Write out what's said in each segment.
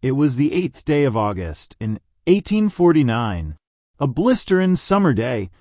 It was the 8th day of August in 1849, a blistering summer day,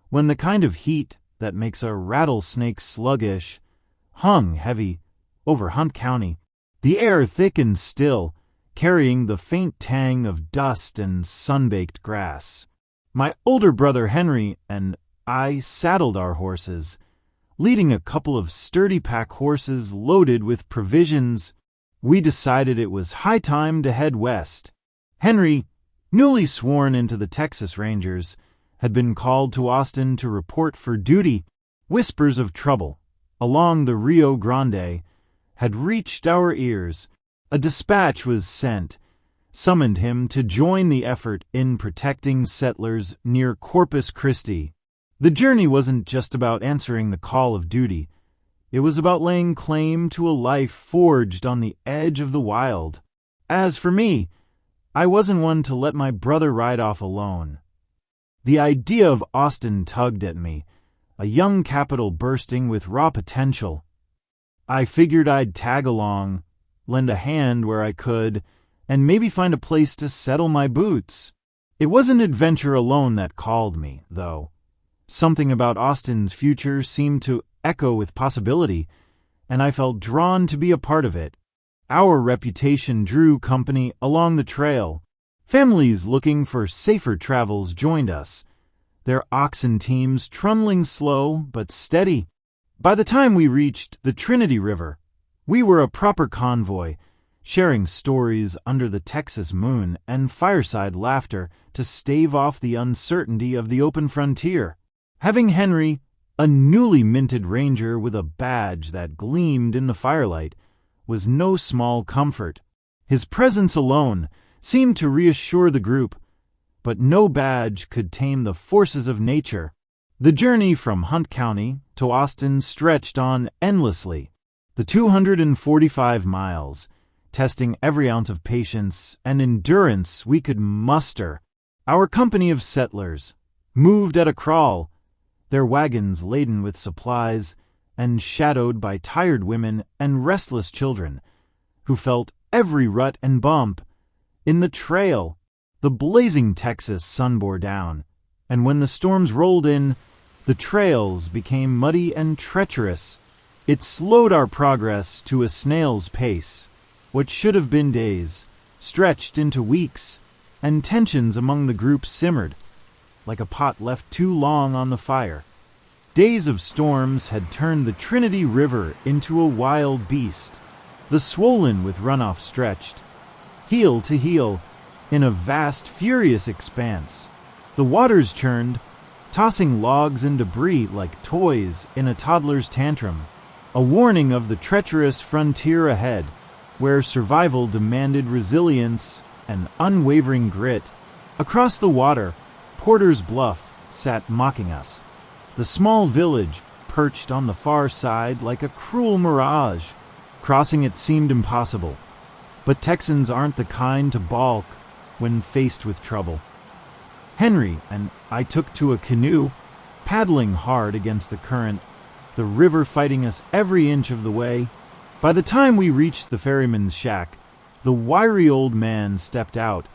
when the kind of heat that makes a rattlesnake sluggish hung heavy over Hunt County, the air thick and still, carrying the faint tang of dust and sun-baked grass. My older brother Henry and I saddled our horses, leading a couple of sturdy pack horses loaded with provisions. We decided it was high time to head west. Henry, newly sworn into the Texas Rangers, had been called to Austin to report for duty. Whispers of trouble along the Rio Grande had reached our ears. A dispatch was sent, summoned him to join the effort in protecting settlers near Corpus Christi. The journey wasn't just about answering the call of duty. It was about laying claim to a life forged on the edge of the wild. As for me, I wasn't one to let my brother ride off alone. The idea of Austin tugged at me, a young capital bursting with raw potential. I figured I'd tag along, lend a hand where I could, and maybe find a place to settle my boots. It wasn't adventure alone that called me, though. Something about Austin's future seemed to echo with possibility, and I felt drawn to be a part of it. Our reputation drew company along the trail. Families looking for safer travels joined us, their oxen teams trundling slow but steady. By the time we reached the Trinity River, we were a proper convoy, sharing stories under the Texas moon and fireside laughter to stave off the uncertainty of the open frontier. Having Henry, a newly minted ranger with a badge that gleamed in the firelight, was no small comfort. His presence alone seemed to reassure the group, but no badge could tame the forces of nature. The journey from Hunt County to Austin stretched on endlessly. The 245 miles, testing every ounce of patience and endurance we could muster. Our company of settlers moved at a crawl, their wagons laden with supplies and shadowed by tired women and restless children who felt every rut and bump. In the trail, the blazing Texas sun bore down, and when the storms rolled in, the trails became muddy and treacherous. It slowed our progress to a snail's pace. What should have been days stretched into weeks, and tensions among the group simmered, like a pot left too long on the fire. Days of storms had turned the Trinity River into a wild beast, the swollen with runoff stretched, heel to heel, in a vast, furious expanse. The waters churned, tossing logs and debris like toys in a toddler's tantrum, a warning of the treacherous frontier ahead, where survival demanded resilience and unwavering grit. Across the water, Porter's Bluff sat mocking us, the small village perched on the far side like a cruel mirage. Crossing it seemed impossible, but Texans aren't the kind to balk when faced with trouble. Henry and I took to a canoe, paddling hard against the current, the river fighting us every inch of the way. By the time we reached the ferryman's shack, the wiry old man stepped out,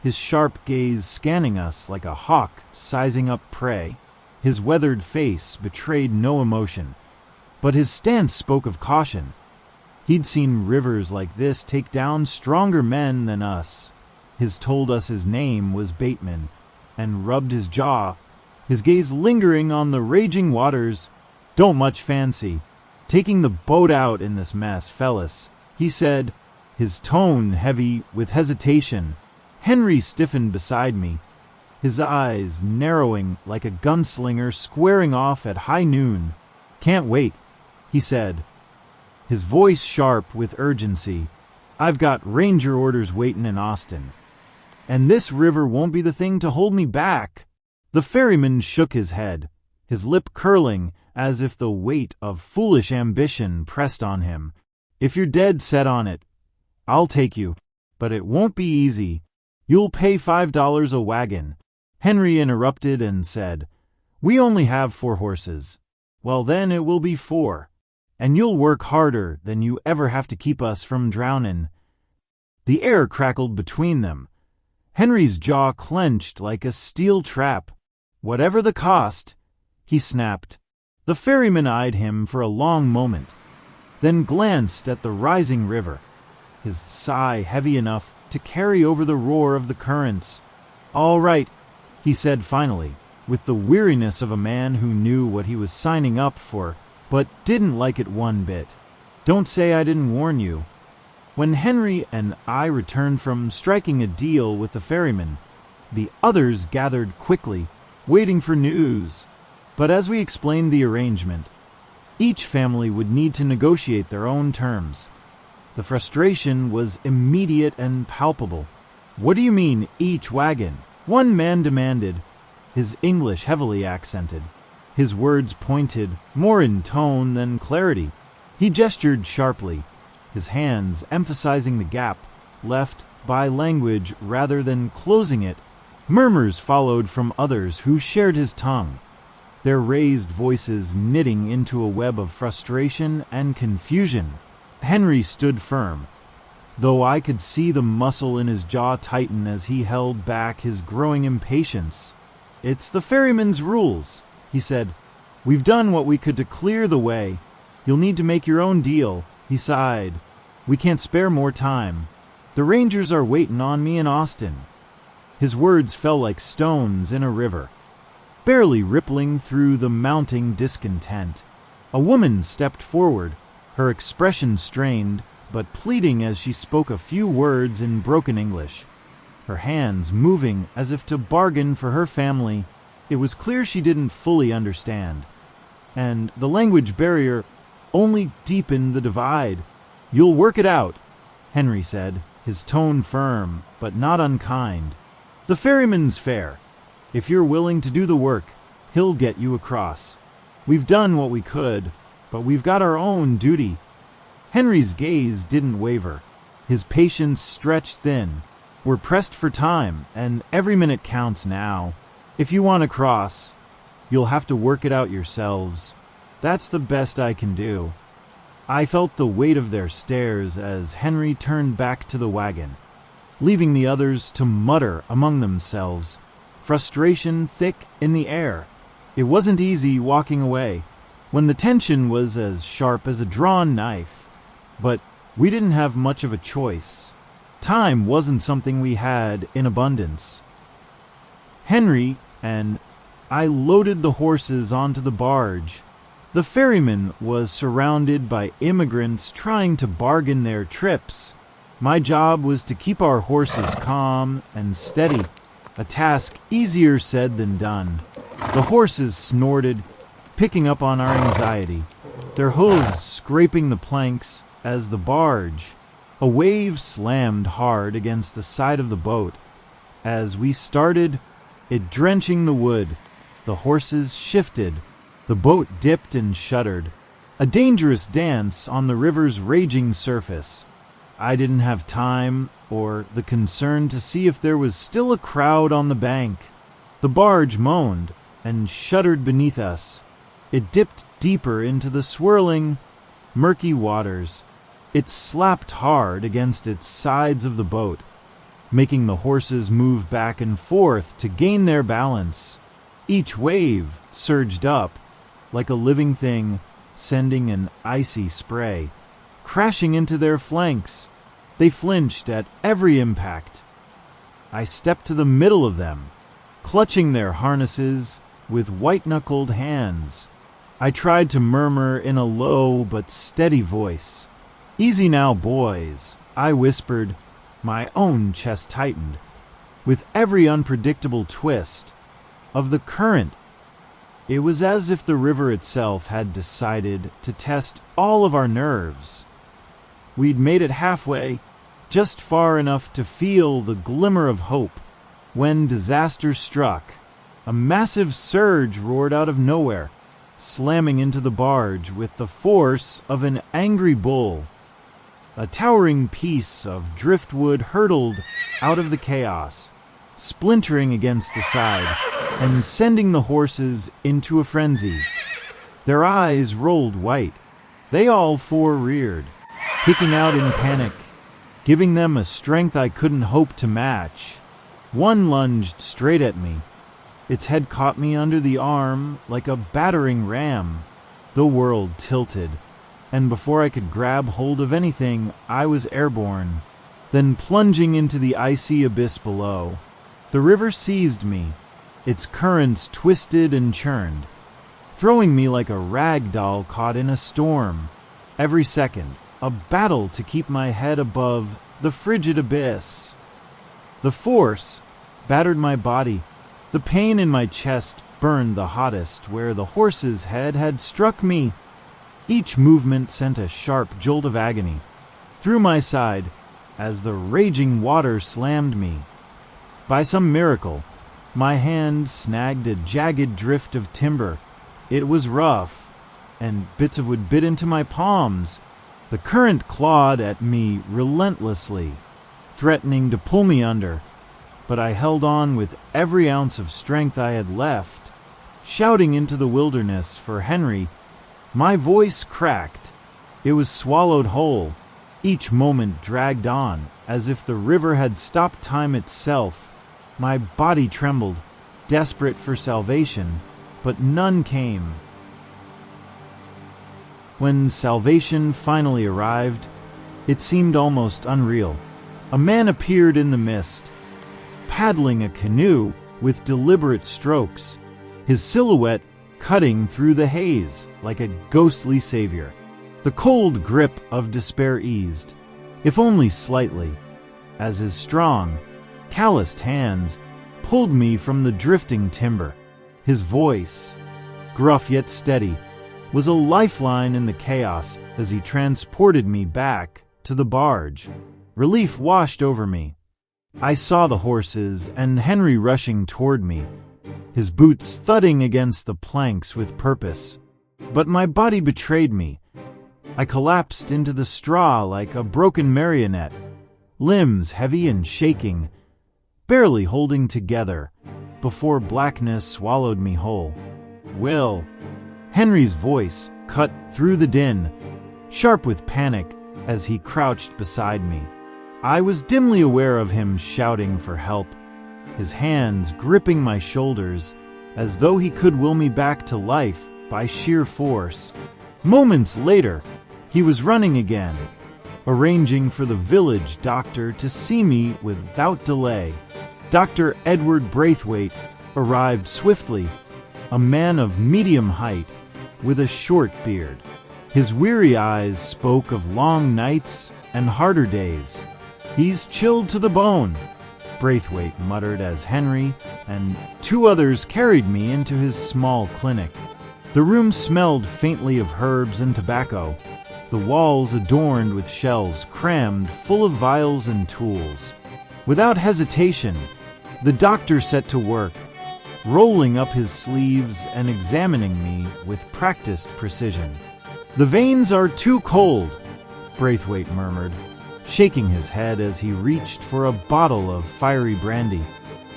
his sharp gaze scanning us like a hawk sizing up prey. His weathered face betrayed no emotion, but his stance spoke of caution. He'd seen rivers like this take down stronger men than us. His told us his name was Bateman, and rubbed his jaw, his gaze lingering on the raging waters. "Don't much fancy taking the boat out in this mess, fellas," he said, his tone heavy with hesitation. Henry stiffened beside me, his eyes narrowing like a gunslinger squaring off at high noon. "Can't wait," he said, his voice sharp with urgency. "I've got ranger orders waiting in Austin, and this river won't be the thing to hold me back." The ferryman shook his head, his lip curling as if the weight of foolish ambition pressed on him. "If you're dead set on it, I'll take you, but it won't be easy. You'll pay $5 a wagon." Henry interrupted and said, "We only have 4 horses. Well, then it will be 4, and you'll work harder than you ever have to keep us from drowning." The air crackled between them. Henry's jaw clenched like a steel trap. "Whatever the cost," he snapped. The ferryman eyed him for a long moment, then glanced at the rising river, his sigh heavy enough to carry over the roar of the currents. "All right," he said finally, with the weariness of a man who knew what he was signing up for, but didn't like it one bit. "Don't say I didn't warn you." When Henry and I returned from striking a deal with the ferryman, the others gathered quickly, waiting for news. But as we explained the arrangement, each family would need to negotiate their own terms. The frustration was immediate and palpable. "What do you mean, each wagon?" one man demanded, his English heavily accented, his words pointed, more in tone than clarity. He gestured sharply, his hands emphasizing the gap left by language rather than closing it. Murmurs followed from others who shared his tongue, their raised voices knitting into a web of frustration and confusion. Henry stood firm, though I could see the muscle in his jaw tighten as he held back his growing impatience. "It's the ferryman's rules," he said. "We've done what we could to clear the way. You'll need to make your own deal." He sighed. "We can't spare more time. The Rangers are waiting on me in Austin." His words fell like stones in a river, barely rippling through the mounting discontent. A woman stepped forward, her expression strained, but pleading as she spoke a few words in broken English, her hands moving as if to bargain for her family. It was clear she didn't fully understand, and the language barrier only deepened the divide. "You'll work it out," Henry said, his tone firm but not unkind. "The ferryman's fair. If you're willing to do the work, he'll get you across. We've done what we could, but we've got our own duty." Henry's gaze didn't waver, his patience stretched thin. "We're pressed for time, and every minute counts now. If you want to cross, you'll have to work it out yourselves. That's the best I can do." I felt the weight of their stares as Henry turned back to the wagon, leaving the others to mutter among themselves, frustration thick in the air. It wasn't easy walking away, when the tension was as sharp as a drawn knife. But we didn't have much of a choice. Time wasn't something we had in abundance. Henry and I loaded the horses onto the barge. The ferryman was surrounded by immigrants trying to bargain their trips. My job was to keep our horses calm and steady, a task easier said than done. The horses snorted, picking up on our anxiety, their hooves scraping the planks as the barge. A wave slammed hard against the side of the boat. As we started, it drenching the wood, the horses shifted, the boat dipped and shuddered, a dangerous dance on the river's raging surface. I didn't have time or the concern to see if there was still a crowd on the bank. The barge moaned and shuddered beneath us. It dipped deeper into the swirling, murky waters. It slapped hard against its sides of the boat, making the horses move back and forth to gain their balance. Each wave surged up, like a living thing, sending an icy spray, crashing into their flanks. They flinched at every impact. I stepped to the middle of them, clutching their harnesses with white-knuckled hands. I tried to murmur in a low but steady voice. "Easy now, boys," I whispered. My own chest tightened, with every unpredictable twist of the current. It was as if the river itself had decided to test all of our nerves. We'd made it halfway, just far enough to feel the glimmer of hope, when disaster struck. A massive surge roared out of nowhere, slamming into the barge with the force of an angry bull. A towering piece of driftwood hurtled out of the chaos, splintering against the side and sending the horses into a frenzy. Their eyes rolled white. They all four reared, kicking out in panic, giving them a strength I couldn't hope to match. One lunged straight at me. Its head caught me under the arm like a battering ram. The world tilted, and before I could grab hold of anything, I was airborne, then plunging into the icy abyss below. The river seized me. Its currents twisted and churned, throwing me like a rag doll caught in a storm. Every second, a battle to keep my head above the frigid abyss. The force battered my body. The pain in my chest burned the hottest where the horse's head had struck me. Each movement sent a sharp jolt of agony through my side as the raging water slammed me. By some miracle, my hand snagged a jagged drift of timber. It was rough, and bits of wood bit into my palms. The current clawed at me relentlessly, threatening to pull me under, but I held on with every ounce of strength I had left, shouting into the wilderness for Henry. My voice cracked. It was swallowed whole. Each moment dragged on, as if the river had stopped time itself. My body trembled, desperate for salvation, but none came. When salvation finally arrived, it seemed almost unreal. A man appeared in the mist, paddling a canoe with deliberate strokes, his silhouette cutting through the haze like a ghostly savior. The cold grip of despair eased, if only slightly, as his strong, calloused hands pulled me from the drifting timber. His voice, gruff yet steady, was a lifeline in the chaos as he transported me back to the barge. Relief washed over me. I saw the horses and Henry rushing toward me, his boots thudding against the planks with purpose. But my body betrayed me. I collapsed into the straw like a broken marionette, limbs heavy and shaking, barely holding together, before blackness swallowed me whole. "Will!" Henry's voice cut through the din, sharp with panic as he crouched beside me. I was dimly aware of him shouting for help, his hands gripping my shoulders as though he could will me back to life by sheer force. Moments later, he was running again, arranging for the village doctor to see me without delay. Dr. Edward Braithwaite arrived swiftly, a man of medium height with a short beard. His weary eyes spoke of long nights and harder days. "He's chilled to the bone," Braithwaite muttered as Henry and two others carried me into his small clinic. The room smelled faintly of herbs and tobacco, the walls adorned with shelves crammed full of vials and tools. Without hesitation, the doctor set to work, rolling up his sleeves and examining me with practiced precision. "The veins are too cold," Braithwaite murmured, shaking his head as he reached for a bottle of fiery brandy.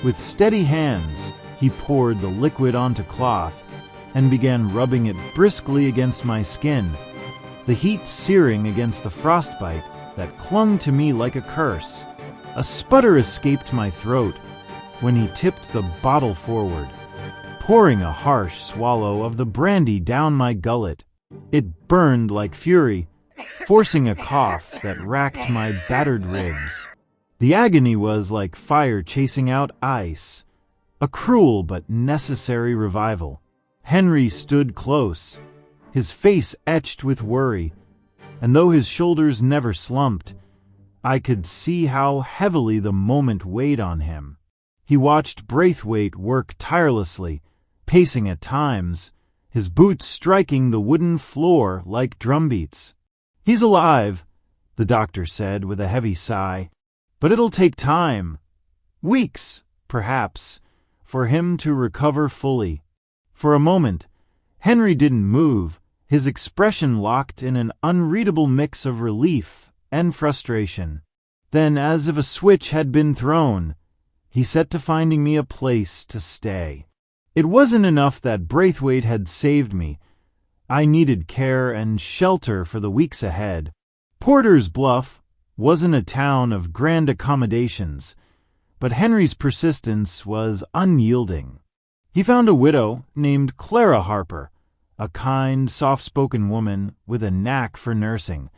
With steady hands, he poured the liquid onto cloth and began rubbing it briskly against my skin, the heat searing against the frostbite that clung to me like a curse. A sputter escaped my throat when he tipped the bottle forward, pouring a harsh swallow of the brandy down my gullet. It burned like fury, forcing a cough that racked my battered ribs. The agony was like fire chasing out ice, a cruel but necessary revival. Henry stood close, his face etched with worry, and though his shoulders never slumped, I could see how heavily the moment weighed on him. He watched Braithwaite work tirelessly, pacing at times, his boots striking the wooden floor like drumbeats. "He's alive," the doctor said with a heavy sigh, "but it'll take time. Weeks, perhaps, for him to recover fully." For a moment, Henry didn't move, his expression locked in an unreadable mix of relief and frustration. Then, as if a switch had been thrown, he set to finding me a place to stay. It wasn't enough that Braithwaite had saved me. I needed care and shelter for the weeks ahead. Porter's Bluff, wasn't a town of grand accommodations, but Henry's persistence was unyielding. He found a widow named Clara Harper, a kind, soft-spoken woman with a knack for nursing,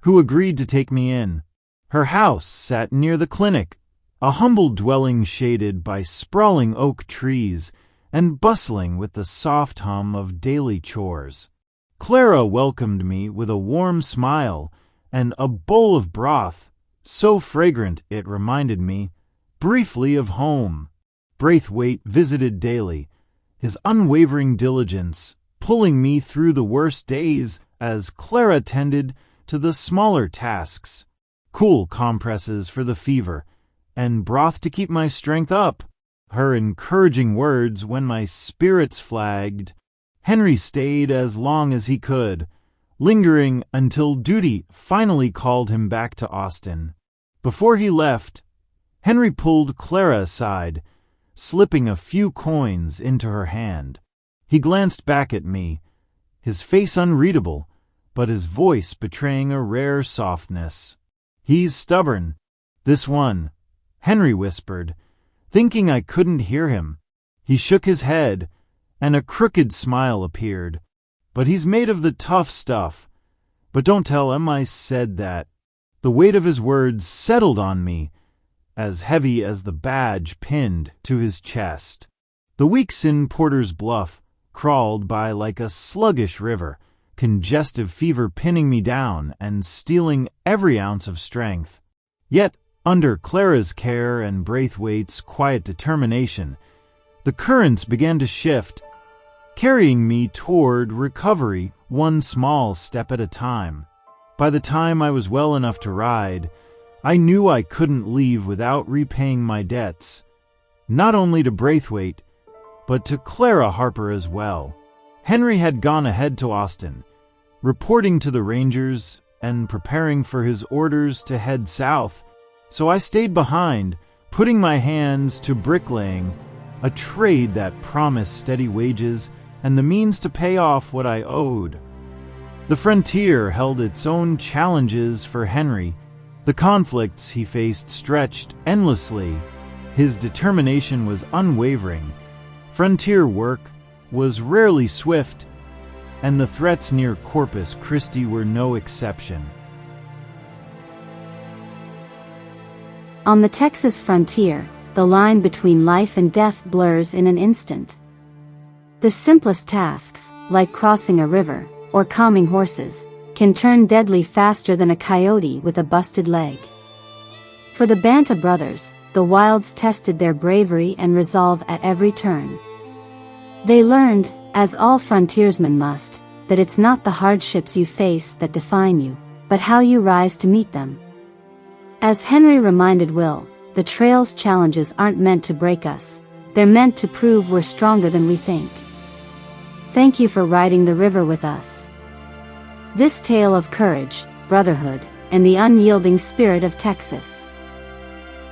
who agreed to take me in. Her house sat near the clinic, a humble dwelling shaded by sprawling oak trees and bustling with the soft hum of daily chores. Clara welcomed me with a warm smile and a bowl of broth, so fragrant it reminded me, briefly, of home. Braithwaite visited daily, his unwavering diligence pulling me through the worst days as Clara tended to the smaller tasks, cool compresses for the fever, and broth to keep my strength up. Her encouraging words when my spirits flagged. Henry stayed as long as he could, lingering until duty finally called him back to Austin. Before he left, Henry pulled Clara aside, slipping a few coins into her hand. He glanced back at me, his face unreadable, but his voice betraying a rare softness. "He's stubborn, this one," Henry whispered, thinking I couldn't hear him. He shook his head, and a crooked smile appeared. "But he's made of the tough stuff. But don't tell him I said that." The weight of his words settled on me, as heavy as the badge pinned to his chest. The weeks in Porter's Bluff crawled by like a sluggish river, congestive fever pinning me down and stealing every ounce of strength. Yet, under Clara's care and Braithwaite's quiet determination, the currents began to shift, carrying me toward recovery one small step at a time. By the time I was well enough to ride, I knew I couldn't leave without repaying my debts, not only to Braithwaite, but to Clara Harper as well. Henry had gone ahead to Austin, reporting to the Rangers and preparing for his orders to head south, so I stayed behind, putting my hands to bricklaying, a trade that promised steady wages and the means to pay off what I owed. The frontier held its own challenges for Henry. The conflicts he faced stretched endlessly. His determination was unwavering. Frontier work was rarely swift, and the threats near Corpus Christi were no exception. On the Texas frontier, the line between life and death blurs in an instant. The simplest tasks, like crossing a river or calming horses, can turn deadly faster than a coyote with a busted leg. For the Banta brothers, the wilds tested their bravery and resolve at every turn. They learned, as all frontiersmen must, that it's not the hardships you face that define you, but how you rise to meet them. As Henry reminded Will, the trail's challenges aren't meant to break us, they're meant to prove we're stronger than we think. Thank you for riding the river with us. This tale of courage, brotherhood, and the unyielding spirit of Texas.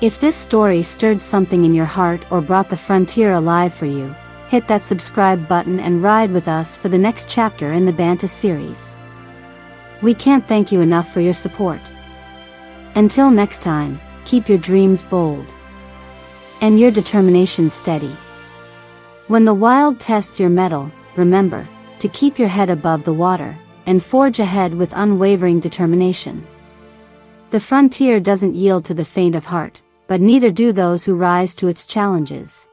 If this story stirred something in your heart or brought the frontier alive for you, hit that subscribe button and ride with us for the next chapter in the Banta series. We can't thank you enough for your support. Until next time, keep your dreams bold and your determination steady. When the wild tests your mettle, remember to keep your head above the water and forge ahead with unwavering determination. The frontier doesn't yield to the faint of heart, but neither do those who rise to its challenges.